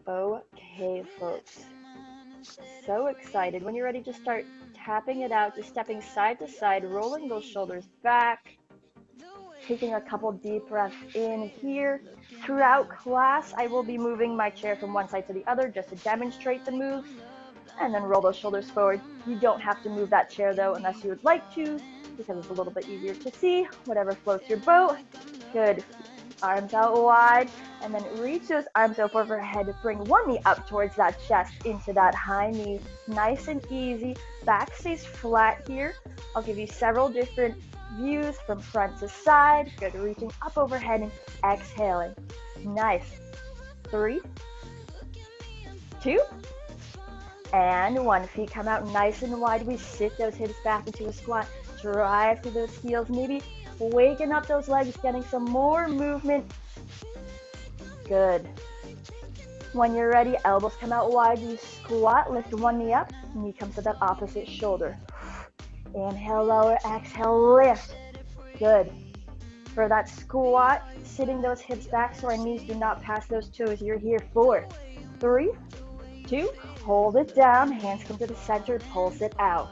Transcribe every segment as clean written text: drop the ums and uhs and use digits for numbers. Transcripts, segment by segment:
Okay, folks. So excited. When you're ready, just start tapping it out, just stepping side to side, rolling those shoulders back, taking a couple deep breaths in here. Throughout class, I will be moving my chair from one side to the other just to demonstrate the moves, and then roll those shoulders forward. You don't have to move that chair though unless you would like to, because it's a little bit easier to see. Whatever floats your boat. Good. Arms out wide, and then reach those arms up overhead. Bring one knee up towards that chest, into that high knee. Nice and easy. Back stays flat here. I'll give you several different views from front to side. Good. Reaching up overhead and exhaling. Nice. 3, 2, and 1. Feet come out nice and wide. We sit those hips back into a squat. Drive through those heels. Maybe waking up those legs, getting some more movement. Good. When you're ready, elbows come out wide. You squat, lift one knee up, knee comes to that opposite shoulder. Inhale, lower, exhale, lift. Good. For that squat, sitting those hips back so our knees do not pass those toes. You're here. 4, 3, 2, hold it down. Hands come to the center, pulse it out.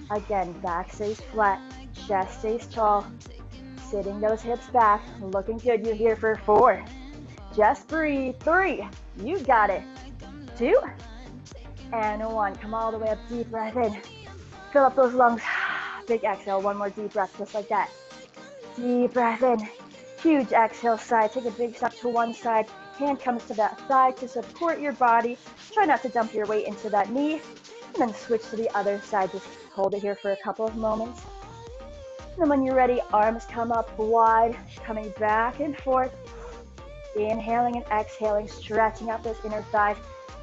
Again, back stays flat, chest stays tall. Sitting those hips back, looking good. You're here for 4. Just breathe. 3, you got it. 2, and 1. Come all the way up, deep breath in. Fill up those lungs. Big exhale, one more deep breath, just like that. Deep breath in. Huge exhale side. Take a big step to one side. Hand comes to that thigh to support your body. Try not to dump your weight into that knee. And then switch to the other side. Just hold it here for a couple of moments. And then when you're ready, arms come up wide, coming back and forth. Inhaling and exhaling, stretching out those inner thighs.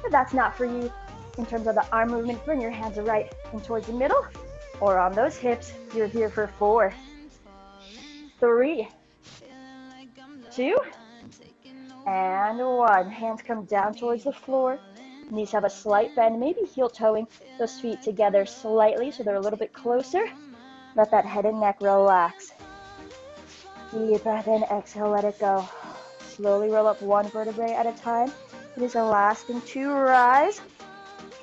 If that's not for you, in terms of the arm movement, bring your hands right in towards the middle or on those hips. You're here for 4, 3, 2, and 1. Hands come down towards the floor. Knees have a slight bend, maybe heel toeing those feet together slightly so they're a little bit closer. Let that head and neck relax. Deep breath in, exhale, let it go. Slowly roll up one vertebrae at a time. It is a lasting 2 rise.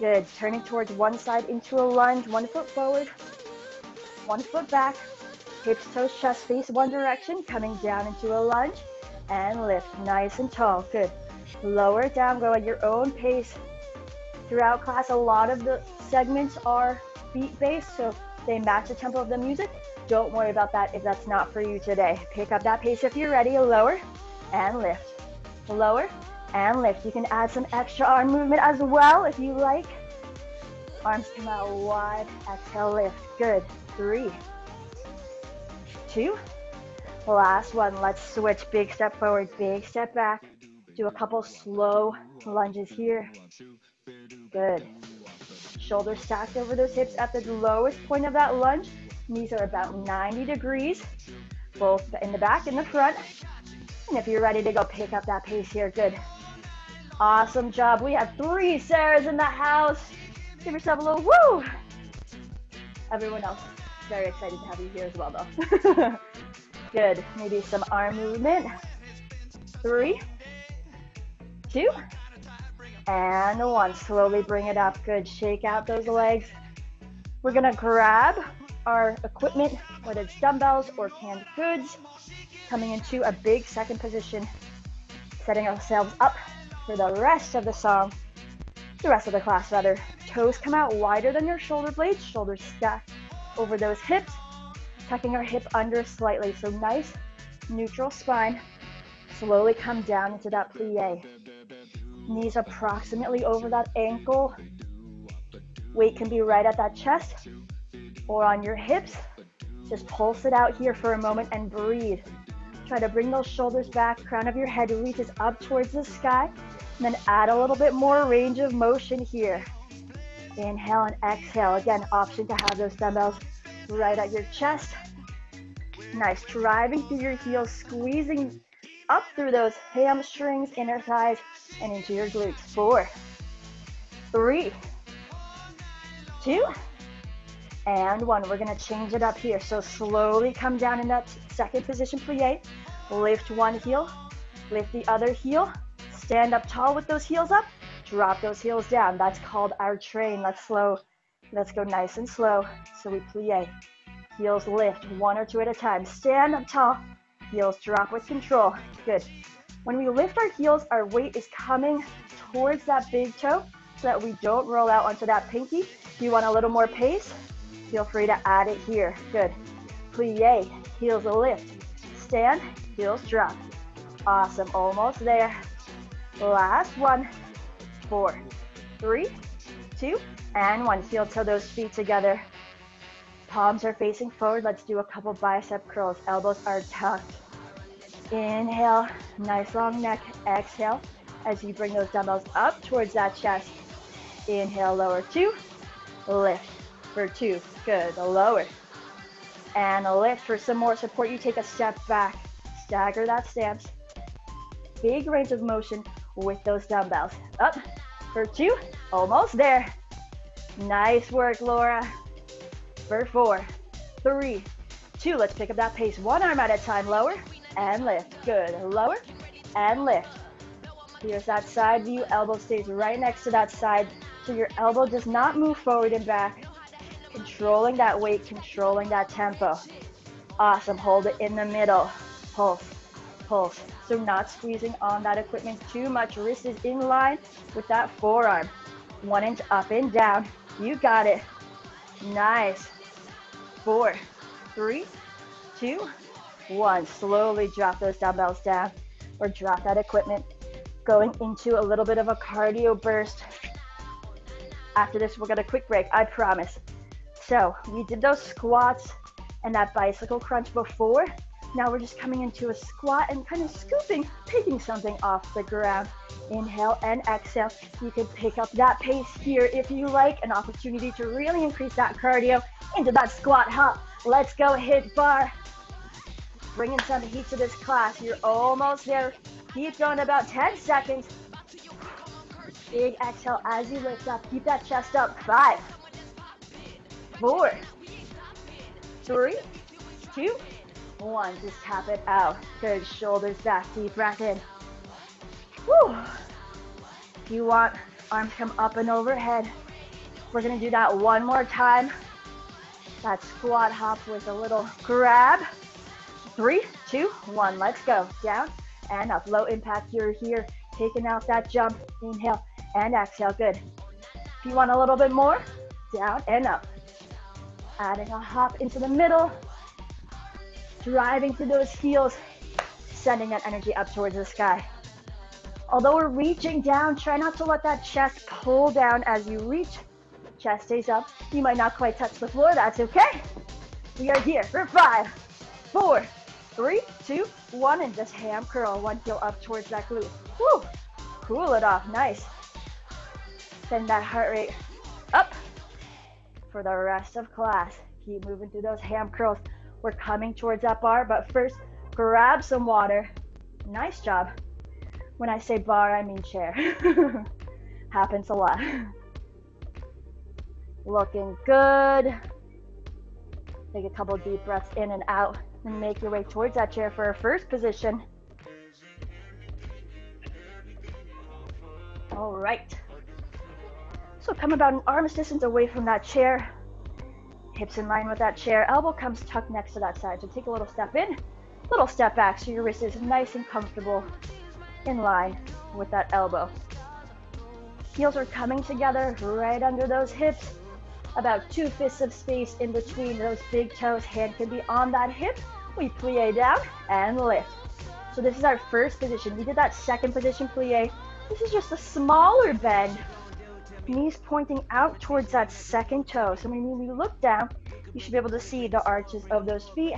Good. Turning towards one side into a lunge. 1 foot forward, 1 foot back. Hips, toes, chest face one direction. Coming down into a lunge. And lift. Nice and tall. Good. Lower it down. Go at your own pace. Throughout class, a lot of the segments are beat-based, so they match the tempo of the music. Don't worry about that if that's not for you today. Pick up that pace if you're ready. Lower and lift. Lower and lift. You can add some extra arm movement as well if you like. Arms come out wide. Exhale, lift. Good. 3, 2. Last one. Let's switch. Big step forward, big step back. Do a couple slow lunges here. Good. Shoulders stacked over those hips at the lowest point of that lunge. Knees are about 90 degrees, both in the back and the front. And if you're ready to go, pick up that pace here. Good. Awesome job. We have 3 Sarahs in the house. Give yourself a little woo. Everyone else, very excited to have you here as well, though. Good. Maybe some arm movement. 3, 2, and 1. Slowly bring it up. Good. Shake out those legs. We're going to grab our equipment, whether it's dumbbells or canned goods, coming into a big second position, setting ourselves up for the rest of the song, the rest of the class rather. Toes come out wider than your shoulder blades, shoulders stacked over those hips, tucking our hip under slightly. So nice, neutral spine. Slowly come down into that plie. Knees approximately over that ankle. Weight can be right at that chest or on your hips. Just pulse it out here for a moment and breathe. Try to bring those shoulders back, crown of your head reaches up towards the sky, and then add a little bit more range of motion here. Inhale and exhale. Again, option to have those dumbbells right at your chest. Nice, driving through your heels, squeezing up through those hamstrings, inner thighs, and into your glutes. 4, 3, 2, and 1. We're going to change it up here. So slowly come down in that second position plie. Lift one heel, lift the other heel. Stand up tall with those heels up. Drop those heels down. That's called our train. Let's go nice and slow. So we plie. Heels lift, one or two at a time. Stand up tall. Heels drop with control. Good. When we lift our heels, our weight is coming towards that big toe so that we don't roll out onto that pinky. If you want a little more pace, feel free to add it here. Good. Plie, heels lift. Stand, heels drop. Awesome, almost there. Last one. 4, 3, 2, and 1. Heel toe those feet together. Palms are facing forward. Let's do a couple bicep curls. Elbows are tucked. Inhale, nice long neck. Exhale, as you bring those dumbbells up towards that chest. Inhale, lower 2. Lift for 2. Good, lower. And a lift for some more support. You take a step back. Stagger that stance. Big range of motion with those dumbbells. Up for 2. Almost there. Nice work, Laura. For 4, 3, 2. Let's pick up that pace. One arm at a time. Lower and lift. Good. Lower and lift. Here's that side view. Elbow stays right next to that side, so your elbow does not move forward and back. Controlling that weight, controlling that tempo. Awesome. Hold it in the middle. Pulse, pulse. So not squeezing on that equipment too much. Wrist is in line with that forearm. 1 inch up and down. You got it. Nice. 4, 3, 2, 1. Slowly drop those dumbbells down or drop that equipment. Going into a little bit of a cardio burst. After this, we'll get a quick break, I promise. So we did those squats and that bicycle crunch before. Now we're just coming into a squat and kind of scooping, picking something off the ground. Inhale and exhale. You can pick up that pace here if you like. An opportunity to really increase that cardio into that squat hop. Let's go, HIIT bar. Bringing some heat to this class. You're almost there. Keep going, about 10 seconds. Big exhale as you lift up. Keep that chest up. 5, 4, 3, 2, 1. Just tap it out. Good. Shoulders back. Deep breath in. Whew. If you want, arms come up and overhead. We're going to do that one more time. That squat hop with a little grab. 3, 2, 1. Let's go. Down and up. Low impact. You're here. Taking out that jump. Inhale and exhale. Good. If you want a little bit more, down and up. Adding a hop into the middle. Driving through those heels. Sending that energy up towards the sky. Although we're reaching down, try not to let that chest pull down as you reach. Chest stays up. You might not quite touch the floor. That's okay. We are here for 5, 4, 3, 2, 1, and just ham curl. One heel up towards that glute. Woo! Cool it off. Nice. Send that heart rate up for the rest of class. Keep moving through those ham curls. We're coming towards that bar, but first, grab some water. Nice job. When I say bar, I mean chair. Happens a lot. Looking good. Take a couple deep breaths in and out and make your way towards that chair for our first position. All right. So come about an arm's distance away from that chair. Hips in line with that chair. Elbow comes tucked next to that side. So take a little step in, little step back so your wrist is nice and comfortable in line with that elbow. Heels are coming together right under those hips. About 2 fists of space in between those big toes. Hand can be on that hip. We plie down and lift. So this is our first position. We did that second position plie. This is just a smaller bend. Knees pointing out towards that second toe. So when we look down, you should be able to see the arches of those feet,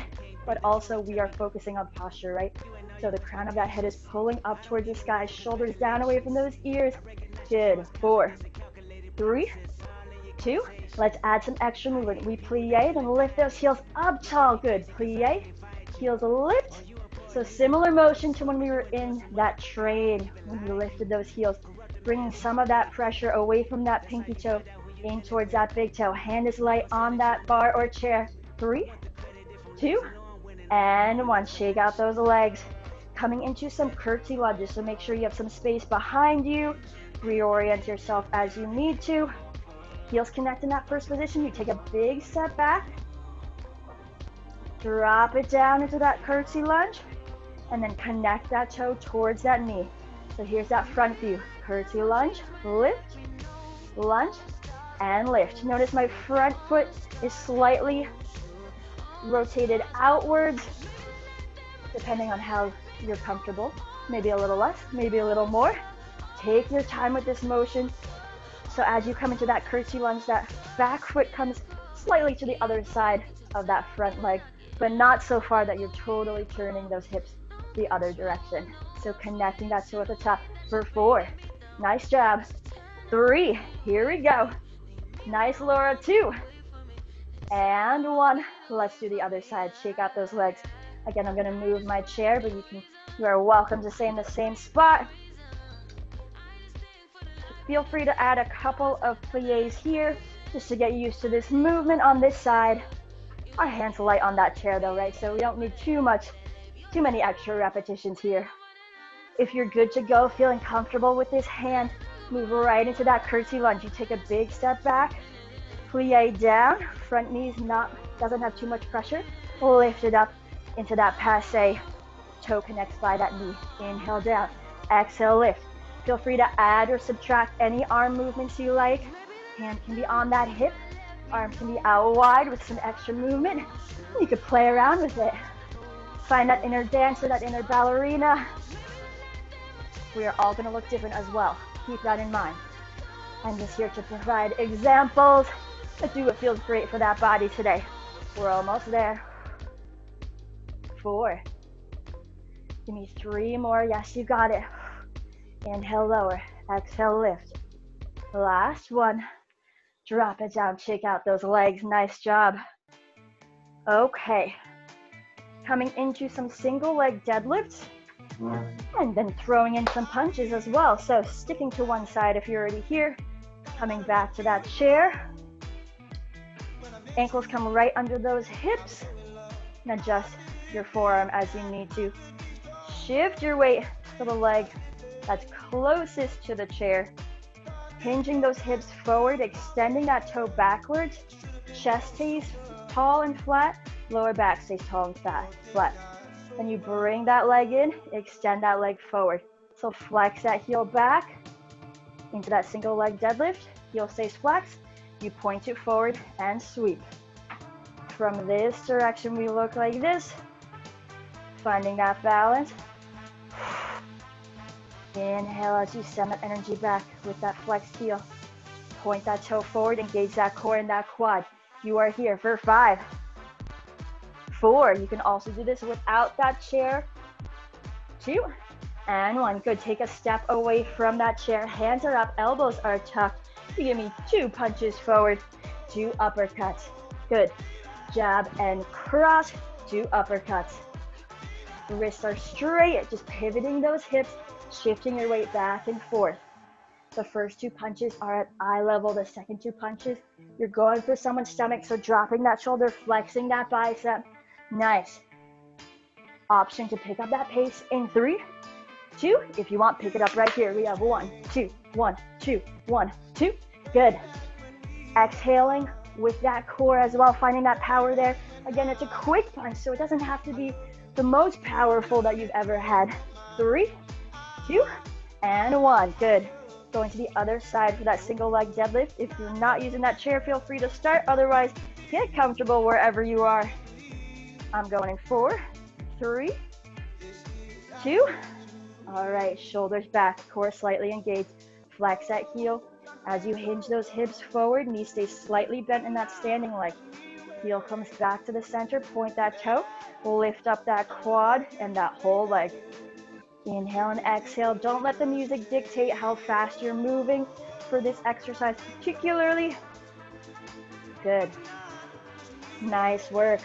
but also we are focusing on posture, right? So the crown of that head is pulling up towards the sky, shoulders down away from those ears. Good. 4, 3, 2. Let's add some extra movement. We plie, then lift those heels up tall. Good. Plie, heels lift. So similar motion to when we were in that train, when we lifted those heels. Bringing some of that pressure away from that pinky toe in towards that big toe. Hand is light on that bar or chair. 3, 2, and 1. Shake out those legs. Coming into some curtsy lunges, so make sure you have some space behind you. Reorient yourself as you need to. Heels connect in that first position. You take a big step back. Drop it down into that curtsy lunge. And then connect that toe towards that knee. So here's that front view. Curtsy lunge, lift, lunge, and lift. Notice my front foot is slightly rotated outwards, depending on how you're comfortable. Maybe a little less, maybe a little more. Take your time with this motion. So as you come into that curtsy lunge, that back foot comes slightly to the other side of that front leg, but not so far that you're totally turning those hips the other direction. So connecting that toe at the top for 4. Nice job. 3. Here we go. Nice, Laura. 2. And 1. Let's do the other side. Shake out those legs. Again, I'm going to move my chair, but you are welcome to stay in the same spot. Feel free to add a couple of pliés here just to get used to this movement on this side. Our hands light on that chair though, right? So we don't need too many extra repetitions here. If you're good to go, feeling comfortable with this hand, move right into that curtsy lunge. You take a big step back, plie down, front knees doesn't have too much pressure. Lift it up into that passe. Toe connects by that knee. Inhale down, exhale lift. Feel free to add or subtract any arm movements you like. Hand can be on that hip. Arm can be out wide with some extra movement. You could play around with it. Find that inner dancer, that inner ballerina. We are all going to look different as well. Keep that in mind. I'm just here to provide examples that do what feels great for that body today. We're almost there. 4. Give me 3 more. Yes, you got it. Inhale, lower. Exhale, lift. Last one. Drop it down. Shake out those legs. Nice job. Okay. Coming into some single leg deadlifts. And then throwing in some punches as well. So sticking to one side if you're already here. Coming back to that chair. Ankles come right under those hips. And adjust your forearm as you need to. Shift your weight to the leg that's closest to the chair. Hinging those hips forward, extending that toe backwards. Chest stays tall and flat. Lower back stays tall and flat. Then you bring that leg in, extend that leg forward. So flex that heel back into that single leg deadlift. Heel stays flexed. You point it forward and sweep. From this direction, we look like this. Finding that balance. Inhale as you send that energy back with that flexed heel. Point that toe forward, engage that core and that quad. You are here for 5. 4. You can also do this without that chair. 2 and 1. Good. Take a step away from that chair. Hands are up, elbows are tucked. You give me 2 punches forward, 2 uppercuts. Good. Jab and cross, 2 uppercuts. Wrists are straight, just pivoting those hips, shifting your weight back and forth. The first 2 punches are at eye level. The second 2 punches, you're going for someone's stomach, so dropping that shoulder, flexing that bicep. Nice. Option to pick up that pace in 3, 2. If you want, pick it up right here. We have 1, 2, 1, 2, 1, 2. Good. Exhaling with that core as well, finding that power there. Again, it's a quick punch, so it doesn't have to be the most powerful that you've ever had. 3, 2, and 1. Good. Going to the other side for that single leg deadlift. If you're not using that chair, feel free to start. Otherwise, get comfortable wherever you are. I'm going in 4, 3, 2. All right, shoulders back, core slightly engaged. Flex that heel. As you hinge those hips forward, knees stay slightly bent in that standing leg. Heel comes back to the center, point that toe, lift up that quad and that whole leg. Inhale and exhale. Don't let the music dictate how fast you're moving for this exercise particularly. Good. Nice work.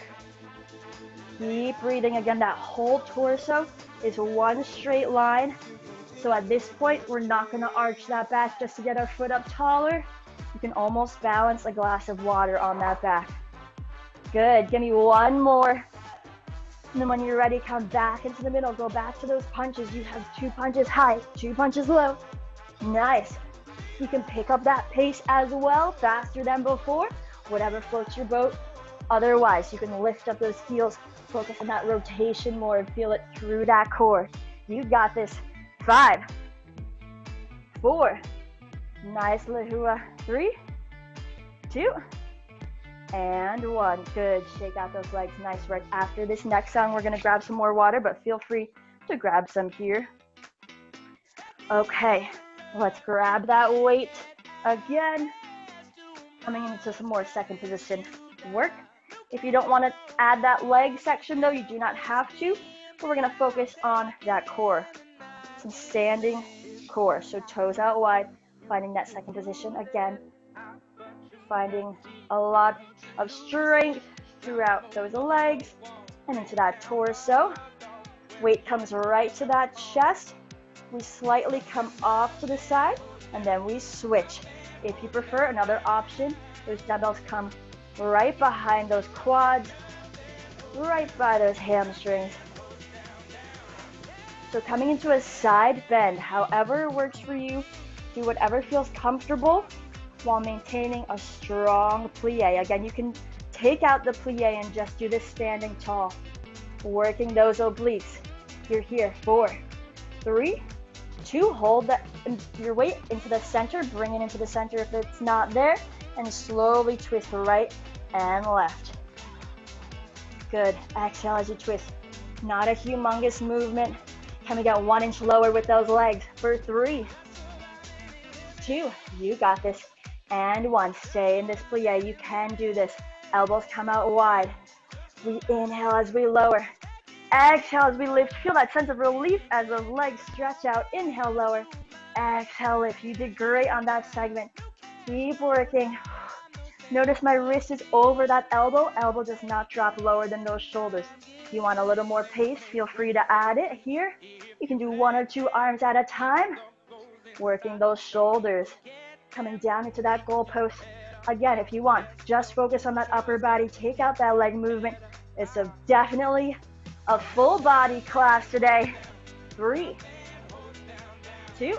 Keep breathing. Again, that whole torso is one straight line. So at this point, we're not going to arch that back just to get our foot up taller. You can almost balance a glass of water on that back. Good. Give me 1 more. And then when you're ready, come back into the middle. Go back to those punches. You have 2 punches high, 2 punches low. Nice. You can pick up that pace as well, faster than before, whatever floats your boat. Otherwise, you can lift up those heels, focus on that rotation more, and feel it through that core. You got this. 5, 4, nice lehua. 3, 2, and 1. Good. Shake out those legs. Nice work. After this next song, we're going to grab some more water, but feel free to grab some here. Okay, let's grab that weight again. Coming into some more second position work. If you don't want to add that leg section though, you do not have to, but we're going to focus on that core. Some standing core, so toes out wide, finding that second position again. Finding a lot of strength throughout those legs and into that torso. Weight comes right to that chest. We slightly come off to the side and then we switch. If you prefer another option, those dumbbells come right behind those quads, right by those hamstrings. So coming into a side bend, however works for you, do whatever feels comfortable while maintaining a strong plie. Again, you can take out the plie and just do this standing tall, working those obliques. You're here. 4, 3, 2, hold your weight into the center, bring it into the center if it's not there, and slowly twist right and left. Good. Exhale as you twist. Not a humongous movement. Can we get 1 inch lower with those legs? For 3, 2, you got this. And 1, stay in this plie. You can do this. Elbows come out wide. We inhale as we lower. Exhale as we lift. Feel that sense of relief as those legs stretch out. Inhale, lower. Exhale, lift. You did great on that segment. Keep working. Notice my wrist is over that elbow. Elbow does not drop lower than those shoulders. If you want a little more pace, feel free to add it here. You can do 1 or 2 arms at a time. Working those shoulders. Coming down into that goalpost. Again, if you want, just focus on that upper body. Take out that leg movement. It's definitely a full body class today. 3, 2,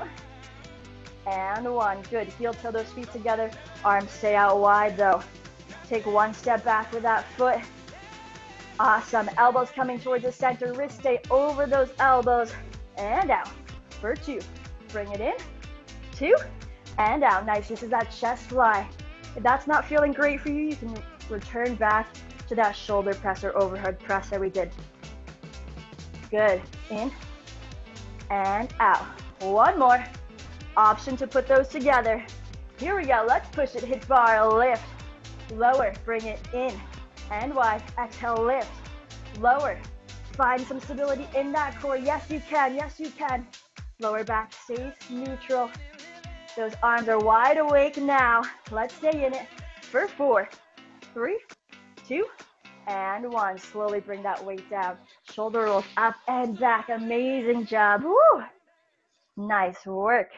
and 1. Good. Heel toe those feet together. Arms stay out wide though. Take 1 step back with that foot. Awesome. Elbows coming towards the center. Wrists stay over those elbows. And out. For 2. Bring it in. 2. And out. Nice. This is that chest fly. If that's not feeling great for you, you can return back to that shoulder press or overhead press that we did. Good. In and out. 1 more. Option to put those together. Here we go. Let's push it. HIIT barre. Lift. Lower. Bring it in and wide. Exhale. Lift. Lower. Find some stability in that core. Yes, you can. Yes, you can. Lower back stays neutral. Those arms are wide awake now. Let's stay in it for 4, 3, 2, and 1. Slowly bring that weight down. Shoulder rolls up and back. Amazing job. Woo! Nice work.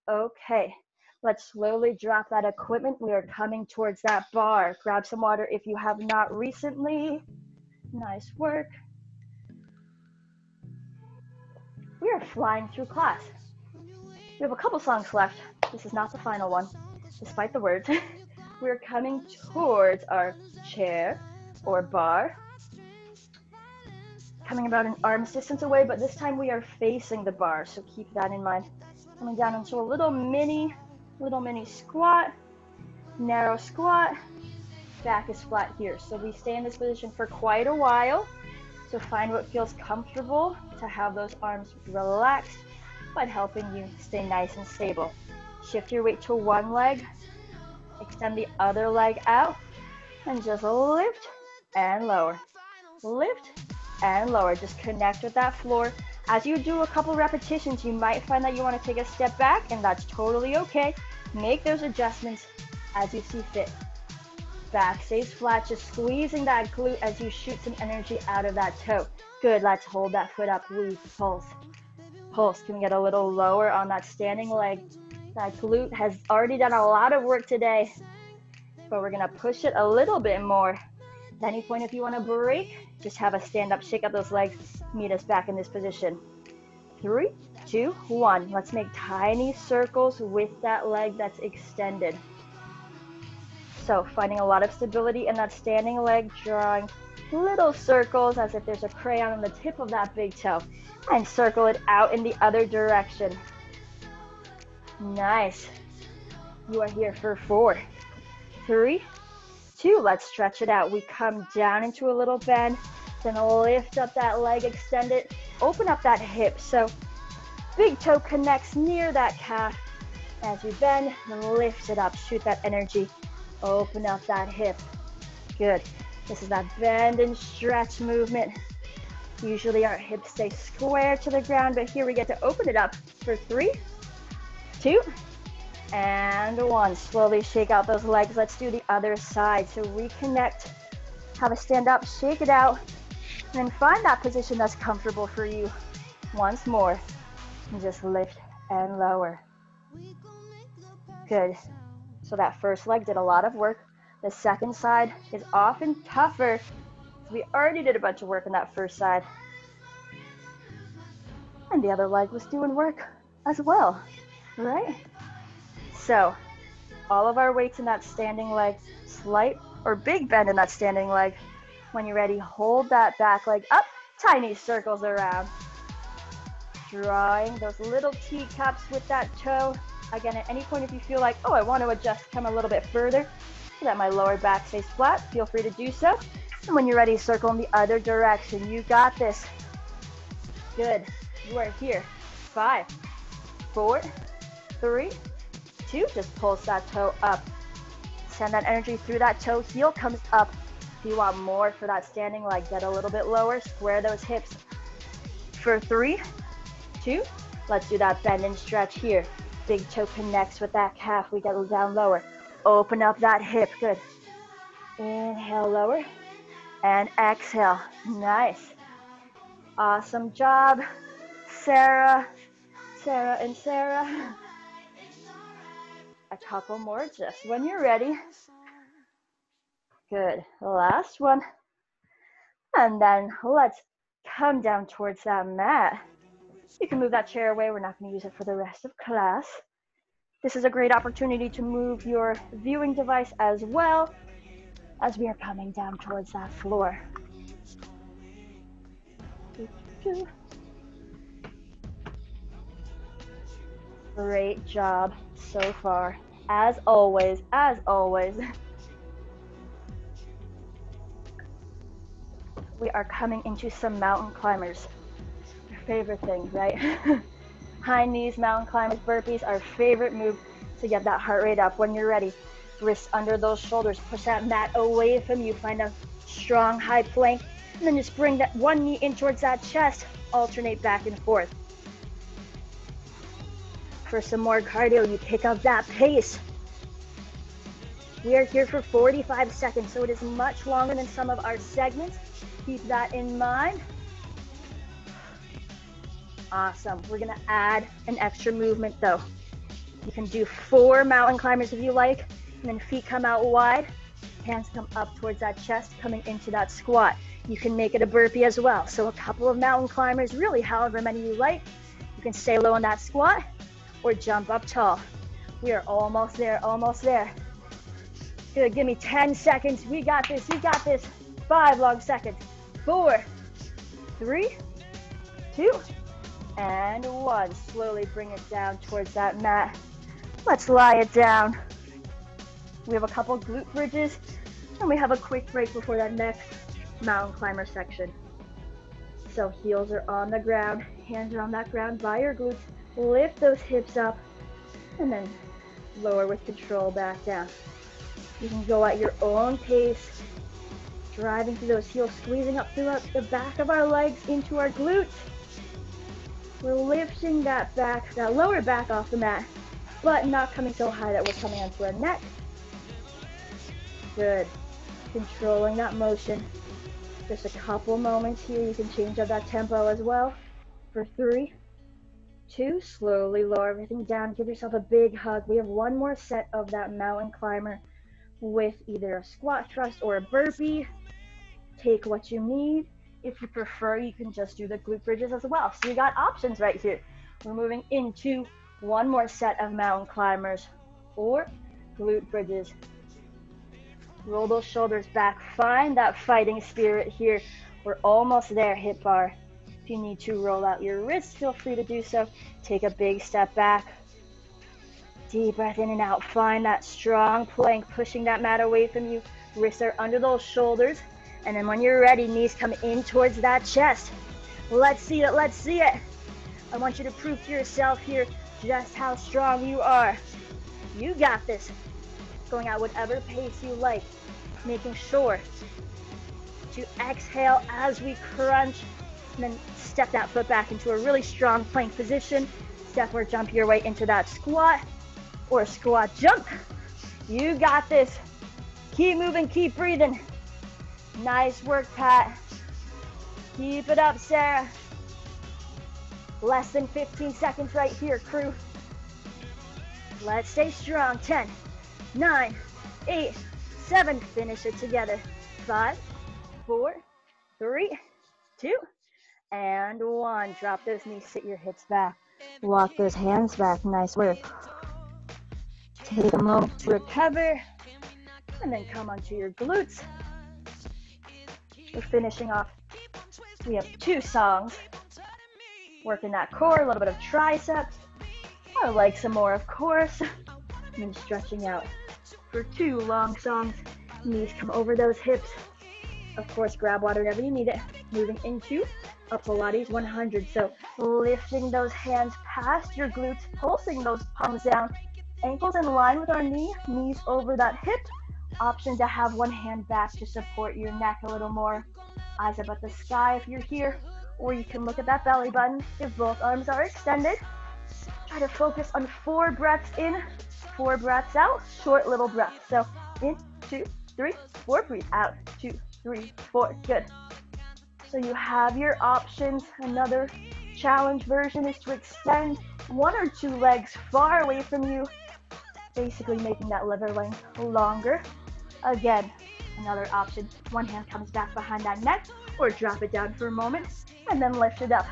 Okay, let's slowly drop that equipment. We are coming towards that bar. Grab some water if you have not recently. Nice work. We are flying through class. We have a couple songs left. This is not the final one, despite the words. We're coming towards our chair or bar. Coming about an arm's distance away, but this time we are facing the bar, so keep that in mind. Coming down into a little mini squat, narrow squat. Back is flat here. So we stay in this position for quite a while. So find what feels comfortable to have those arms relaxed, but helping you stay nice and stable. Shift your weight to one leg, extend the other leg out, and just lift and lower. Lift and lower. Just connect with that floor. As you do a couple repetitions, you might find that you want to take a step back, and that's totally okay. Make those adjustments as you see fit. Back stays flat, just squeezing that glute as you shoot some energy out of that toe. Good, let's hold that foot up. We pulse. Pulse. Can we get a little lower on that standing leg? That glute has already done a lot of work today, but we're gonna push it a little bit more. At any point, if you want to break, just have a stand up, shake up those legs, meet us back in this position. 3, 2, 1. Let's make tiny circles with that leg that's extended. So finding a lot of stability in that standing leg, drawing little circles as if there's a crayon on the tip of that big toe, and circle it out in the other direction. Nice. You are here for 4, 3, 2. Let's stretch it out. We come down into a little bend, then lift up that leg, extend it, open up that hip. So big toe connects near that calf as we bend, then lift it up, shoot that energy, open up that hip. Good. This is that bend and stretch movement. Usually our hips stay square to the ground, but here we get to open it up for 3, 2, and 1. Slowly shake out those legs. Let's do the other side. So reconnect, have a stand up, shake it out, and find that position that's comfortable for you. Once more, and just lift and lower. Good. So that first leg did a lot of work. The second side is often tougher. We already did a bunch of work on that first side. And the other leg was doing work as well, right? So all of our weights in that standing leg, slight or big bend in that standing leg. When you're ready, hold that back leg up, tiny circles around. Drawing those little teacups with that toe. Again, at any point if you feel like, oh, I want to adjust, come a little bit further so that my lower back stays flat, feel free to do so. And when you're ready, circle in the other direction. You got this. Good. You are here. 5, 4, 3, 2. Just pulse that toe up. Send that energy through that toe. Heel comes up. If you want more for that standing leg, get a little bit lower. Square those hips. For 3, 2. Let's do that bend and stretch here. Big toe connects with that calf. We go down lower. Open up that hip. Good. Inhale, lower. And exhale. Nice. Awesome job, Sarah, and Sarah. A couple more just when you're ready. Good. Last one. And then let's come down towards that mat. You can move that chair away. We're not going to use it for the rest of class. This is a great opportunity to move your viewing device as well as we are coming down towards that floor. Great job so far. As always, we are coming into some mountain climbers. Your favorite thing, right? High knees, mountain climbers, burpees, our favorite move to get that heart rate up. When you're ready, wrists under those shoulders, push that mat away from you, find a strong high plank, and then just bring that one knee in towards that chest, alternate back and forth. For some more cardio, you pick up that pace. We are here for 45 seconds, so it is much longer than some of our segments. Keep that in mind. Awesome. We're gonna add an extra movement though. You can do 4 mountain climbers if you like, and then feet come out wide, hands come up towards that chest, coming into that squat. You can make it a burpee as well. So a couple of mountain climbers, really however many you like. You can stay low in that squat or jump up tall. We are almost there, almost there. Good, give me 10 seconds. We got this, you got this. 5 long seconds. 4, 3, 2, and 1. Slowly bring it down towards that mat. Let's lie it down. We have a couple glute bridges, and we have a quick break before that next mountain climber section. So heels are on the ground, hands are on that ground by your glutes. Lift those hips up, and then lower with control back down. You can go at your own pace, driving through those heels, squeezing up throughout the back of our legs into our glutes. We're lifting that back, that lower back off the mat, but not coming so high that we're coming onto our neck. Good. Controlling that motion. Just a couple moments here. You can change up that tempo as well. For 3, 2, slowly lower everything down. Give yourself a big hug. We have one more set of that mountain climber with either a squat thrust or a burpee. Take what you need. If you prefer, you can just do the glute bridges as well. So you got options right here. We're moving into one more set of mountain climbers or glute bridges. Roll those shoulders back. Find that fighting spirit here. We're almost there, HIIT bar. If you need to roll out your wrists, feel free to do so. Take a big step back. Deep breath in and out. Find that strong plank, pushing that mat away from you. Wrists are under those shoulders. And then when you're ready, knees come in towards that chest. Let's see it, let's see it. I want you to prove to yourself here just how strong you are. You got this. Going at whatever pace you like. Making sure to exhale as we crunch. And then step that foot back into a really strong plank position. Step or jump your way into that squat or squat jump. You got this. Keep moving, keep breathing. Nice work, Pat. Keep it up, Sarah. Less than 15 seconds right here, crew. Let's stay strong. 10, 9, 8, 7. Finish it together. 5, 4, 3, 2, and 1. Drop those knees, sit your hips back. Walk those hands back. Nice work. Take a moment to recover, and then come onto your glutes. We're finishing off. We have 2 songs. Working that core, a little bit of triceps. I like some more, of course. And then stretching out for 2 long songs. Knees come over those hips. Of course, grab water whenever you need it. Moving into a Pilates 100. So lifting those hands past your glutes, pulsing those palms down. Ankles in line with our knee, knees over that hip. Option to have one hand back to support your neck a little more. Eyes up at the sky if you're here, or you can look at that belly button if both arms are extended. Try to focus on 4 breaths in, 4 breaths out, short little breaths. So in, 2, 3, 4, breathe out, 2, 3, 4, good. So you have your options. Another challenge version is to extend 1 or 2 legs far away from you, basically making that liver length longer. Again, another option. One hand comes back behind that neck, or drop it down for a moment, and then lift it up.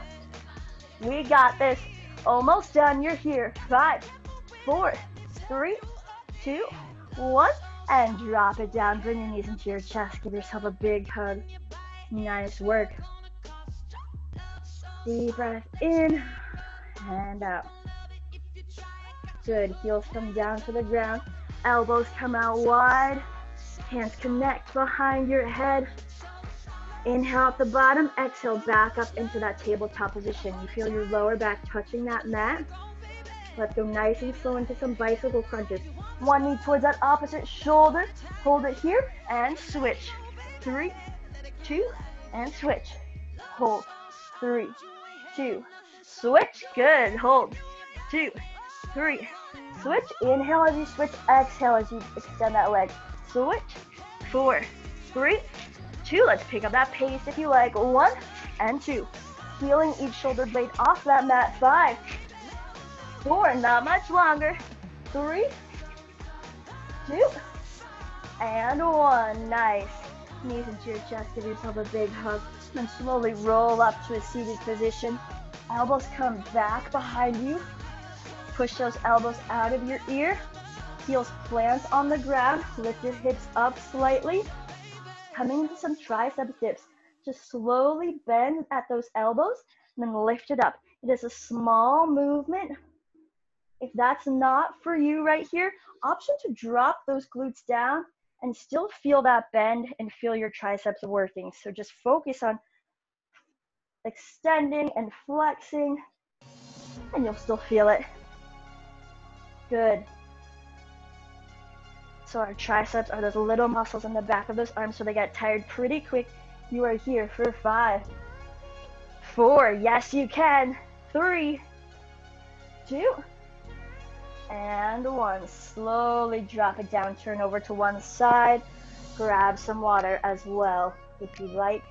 We got this. Almost done. You're here. 5, 4, 3, 2, 1, and drop it down. Bring your knees into your chest. Give yourself a big hug. Nice work. Deep breath in and out. Good. Heels come down to the ground. Elbows come out wide. Hands connect behind your head. Inhale at the bottom. Exhale back up into that tabletop position. You feel your lower back touching that mat. Let's go nice and slow into some bicycle crunches. One knee towards that opposite shoulder. Hold it here and switch. 3, 2, and switch. Hold. 3, 2, switch. Good. Hold. 2, 3, switch. Inhale as you switch. Exhale as you extend that leg. Switch. 4, 3, 2. Let's pick up that pace if you like. 1 and 2. Feeling each shoulder blade off that mat. 5, 4, not much longer. 3, 2, and 1. Nice. Knees into your chest. Give yourself a big hug. And slowly roll up to a seated position. Elbows come back behind you. Push those elbows out of your ear. Heels plant on the ground. Lift your hips up slightly. Coming into some tricep dips. Just slowly bend at those elbows and then lift it up. It is a small movement. If that's not for you right here, option to drop those glutes down and still feel that bend and feel your triceps working. So just focus on extending and flexing, and you'll still feel it. Good. So our triceps are those little muscles in the back of those arms, so they get tired pretty quick. You are here for 5, 4, yes you can, 3, 2, and 1. Slowly drop it down, turn over to one side. Grab some water as well if you like.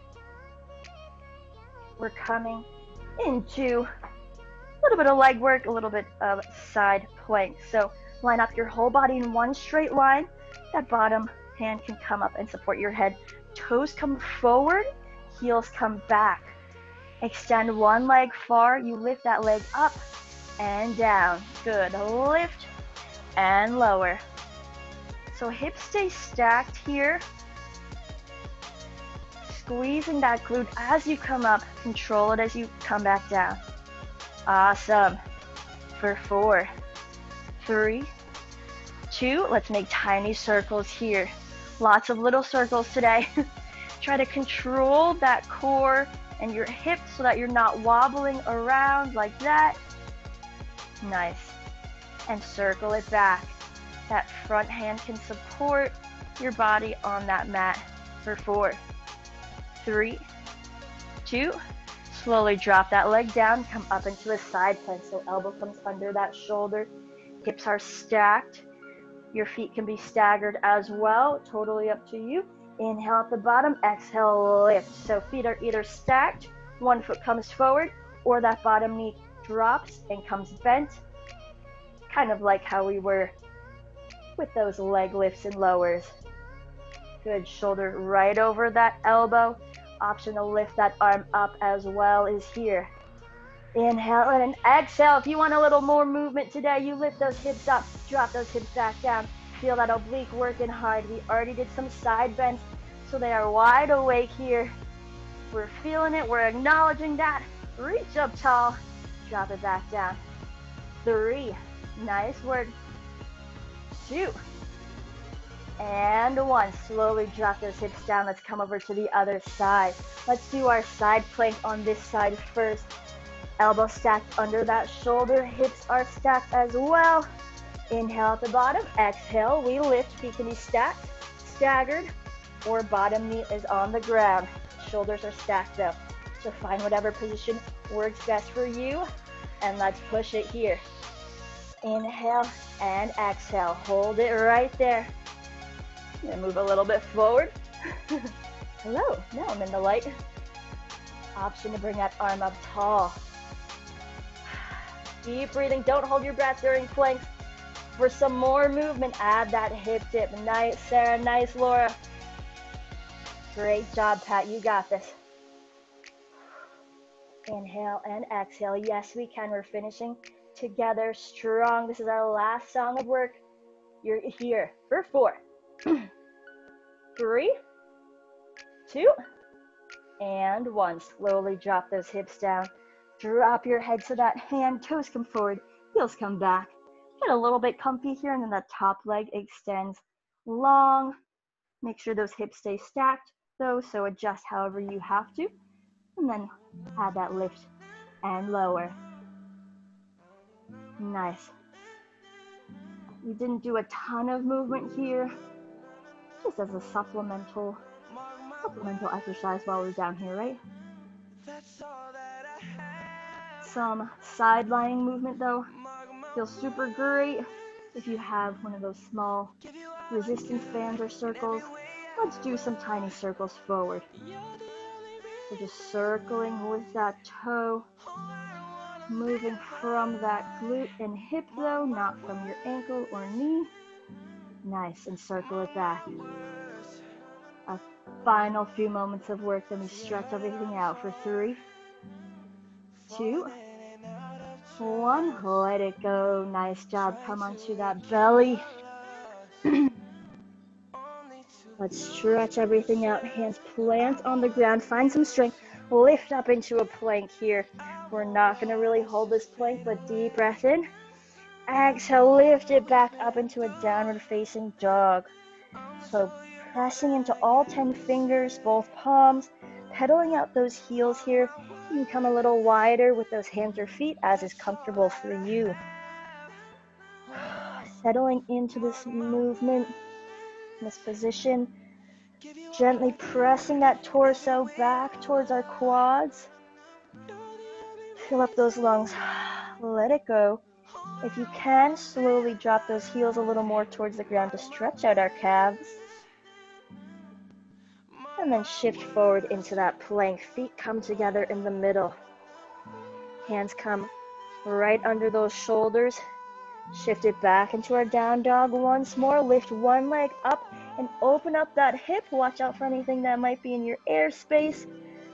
We're coming into a little bit of leg work, a little bit of side plank. So line up your whole body in one straight line. That bottom hand can come up and support your head. Toes come forward, Heels come back. Extend one leg far. You lift that leg up and down. Good. Lift and lower. So hips stay stacked here. Squeezing that glute as you come up. Control it as you come back down. Awesome. For 4, 3, 2. Let's make tiny circles here. Lots of little circles today. Try to control that core and your hips so that you're not wobbling around like that. Nice. And circle it back. That front hand can support your body on that mat for 4, 3, 2. Slowly drop that leg down, come up into a side plank. So elbow comes under that shoulder. Hips are stacked. Your feet can be staggered as well. Totally up to you. Inhale at the bottom, exhale, lift. So feet are either stacked, one foot comes forward, or that bottom knee drops and comes bent. Kind of like how we were with those leg lifts and lowers. Good, shoulder right over that elbow. Option to lift that arm up as well is here. Inhale and exhale. If you want a little more movement today, you lift those hips up, drop those hips back down. Feel that oblique working hard. We already did some side bends, so they are wide awake here. We're feeling it, we're acknowledging that. Reach up tall, drop it back down. 3, nice work. 2, and 1. Slowly drop those hips down. Let's come over to the other side. Let's do our side plank on this side first. Elbow stacked under that shoulder, hips are stacked as well. Inhale at the bottom, exhale, we lift. Feet can be stacked, staggered, or bottom knee is on the ground. Shoulders are stacked though. So find whatever position works best for you, and let's push it here. Inhale and exhale. Hold it right there. I'm gonna move a little bit forward. Hello, now I'm in the light. Option to bring that arm up tall. Deep breathing, don't hold your breath during planks. For some more movement, add that hip dip. Nice, Sarah, nice, Laura. Great job, Pat, you got this. Inhale and exhale. Yes, we can. We're finishing together strong. This is our last song of work. You're here for 4, 3, 2, and 1. Slowly drop those hips down. Drop your head so that hand, toes come forward, heels come back. Get a little bit comfy here, and then that top leg extends long. Make sure those hips stay stacked though, so adjust however you have to. And then add that lift and lower. Nice. We didn't do a ton of movement here, just as a supplemental exercise while we're down here, right? Some side lying movement though. Feels super great if you have one of those small resistance bands or circles. Let's do some tiny circles forward. So just circling with that toe, moving from that glute and hip though, not from your ankle or knee. Nice, and circle it back. A final few moments of work, then we stretch everything out for 3, 2, 1, let it go. Nice job. Come onto that belly. Let's stretch everything out. Hands plant on the ground. Find some strength. Lift up into a plank here. We're not going to really hold this plank, but deep breath in. Exhale, lift it back up into a downward facing dog. So pressing into all 10 fingers, both palms, pedaling out those heels here. You can come a little wider with those hands or feet as is comfortable for you. Settling into this movement, this position, gently pressing that torso back towards our quads. Fill up those lungs, let it go. If you can, slowly drop those heels a little more towards the ground to stretch out our calves. And then shift forward into that plank. Feet come together in the middle. Hands come right under those shoulders. Shift it back into our down dog once more. Lift one leg up and open up that hip. Watch out for anything that might be in your airspace.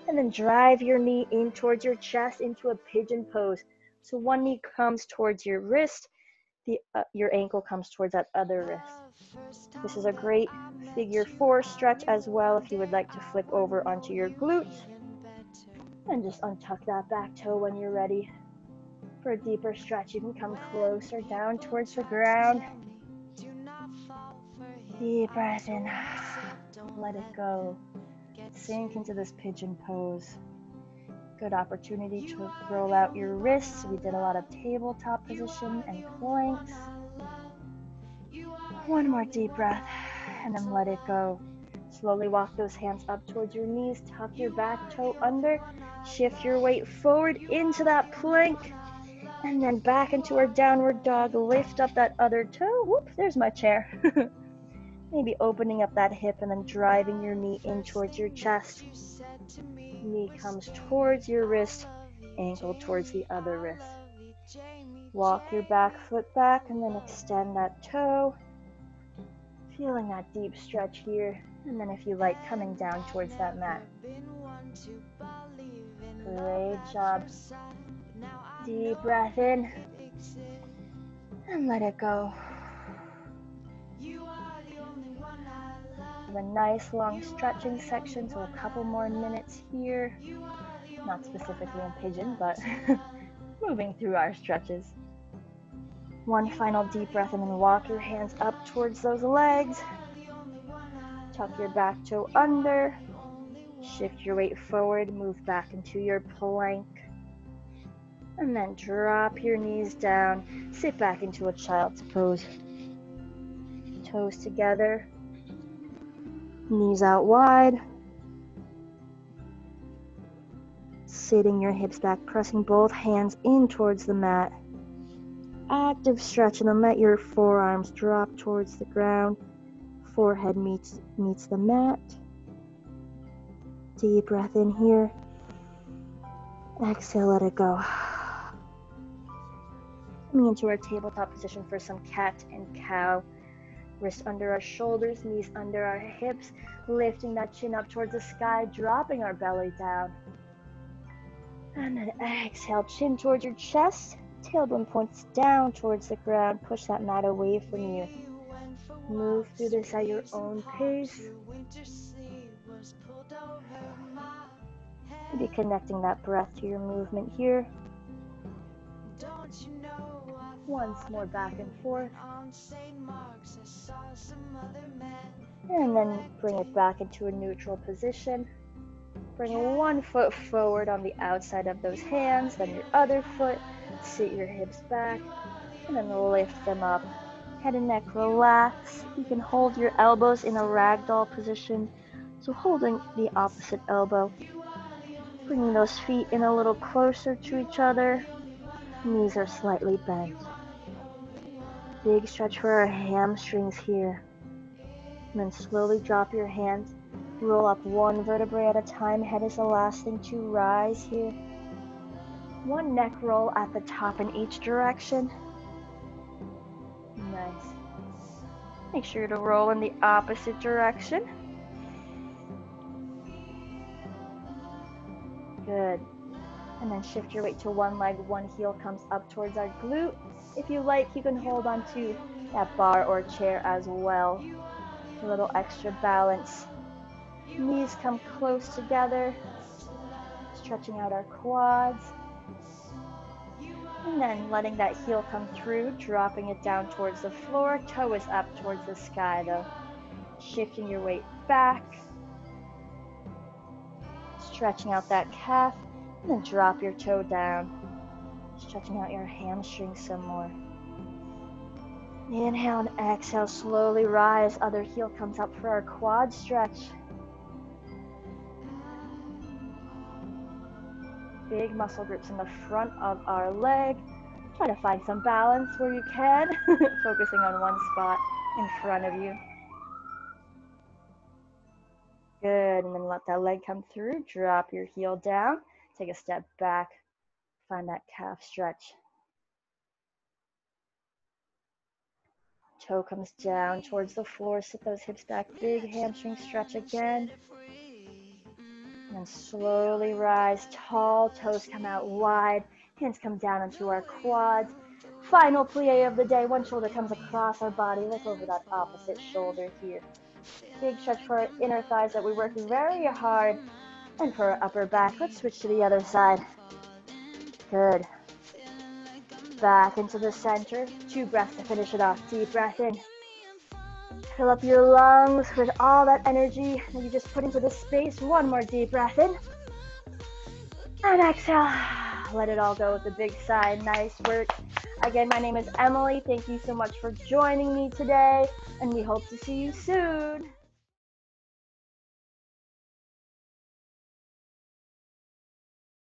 And then drive your knee in towards your chest into a pigeon pose. So one knee comes towards your wrist, your ankle comes towards that other wrist. This is a great figure 4 stretch as well if you would like to flip over onto your glutes. And just untuck that back toe when you're ready. For a deeper stretch, you can come closer down towards the ground. Deep breath in. Let it go. Sink into this pigeon pose. Good opportunity to roll out your wrists. We did a lot of tabletop position and planks. One more deep breath and then let it go. Slowly walk those hands up towards your knees. Tuck your back toe under. Shift your weight forward into that plank. And then back into our downward dog. Lift up that other toe. Whoop, there's my chair. Maybe opening up that hip and then driving your knee in towards your chest. Knee comes towards your wrist, ankle towards the other wrist. Walk your back foot back and then extend that toe. Feeling that deep stretch here. And then if you like, coming down towards that mat. Great job. Deep breath in. And let it go. A nice long stretching section, so a couple more minutes here. Not specifically in pigeon, but moving through our stretches. One final deep breath and then walk your hands up towards those legs. Tuck your back toe under. Shift your weight forward, move back into your plank. And then drop your knees down. Sit back into a child's pose. Toes together. Knees out wide. Sitting your hips back, pressing both hands in towards the mat. Active stretch, and then let your forearms drop towards the ground. Forehead meets the mat. Deep breath in here. Exhale, let it go. Coming into our tabletop position for some cat and cow. Wrists under our shoulders, knees under our hips, lifting that chin up towards the sky, dropping our belly down. And then exhale, chin towards your chest, tailbone points down towards the ground, push that mat away from you. Move through this at your own pace. Maybe connecting that breath to your movement here. Once more back and forth. And then bring it back into a neutral position. Bring one foot forward on the outside of those hands, then your other foot. Sit your hips back, and then lift them up. Head and neck relax. You can hold your elbows in a ragdoll position. So holding the opposite elbow. Bringing those feet in a little closer to each other. Knees are slightly bent. Big stretch for our hamstrings here. And then slowly drop your hands. Roll up one vertebrae at a time. Head is the last thing to rise here. One neck roll at the top in each direction. Nice. Make sure to roll in the opposite direction. Good. And then shift your weight to one leg. One heel comes up towards our glute. If you like, you can hold on to that bar or chair as well. A little extra balance. Knees come close together. Stretching out our quads. And then letting that heel come through, dropping it down towards the floor. Toe is up towards the sky though. Shifting your weight back. Stretching out that calf. And then drop your toe down. Stretching out your hamstrings some more. Inhale and exhale, slowly rise. Other heel comes up for our quad stretch. Big muscle groups in the front of our leg. Try to find some balance where you can, focusing on one spot in front of you. Good, and then let that leg come through. Drop your heel down. Take a step back. Find that calf stretch. Toe comes down towards the floor. Sit those hips back. Big hamstring stretch again. And slowly rise, tall, toes come out wide, hands come down onto our quads. Final plie of the day, one shoulder comes across our body, look over that opposite shoulder here. Big stretch for our inner thighs that we work very hard, and for our upper back, let's switch to the other side. Good. Back into the center, 2 breaths to finish it off. Deep breath in. Fill up your lungs with all that energy that you just put into the space. 1 more deep breath in. And exhale. Let it all go with a big sigh. Nice work. Again, my name is Emily. Thank you so much for joining me today, and we hope to see you soon.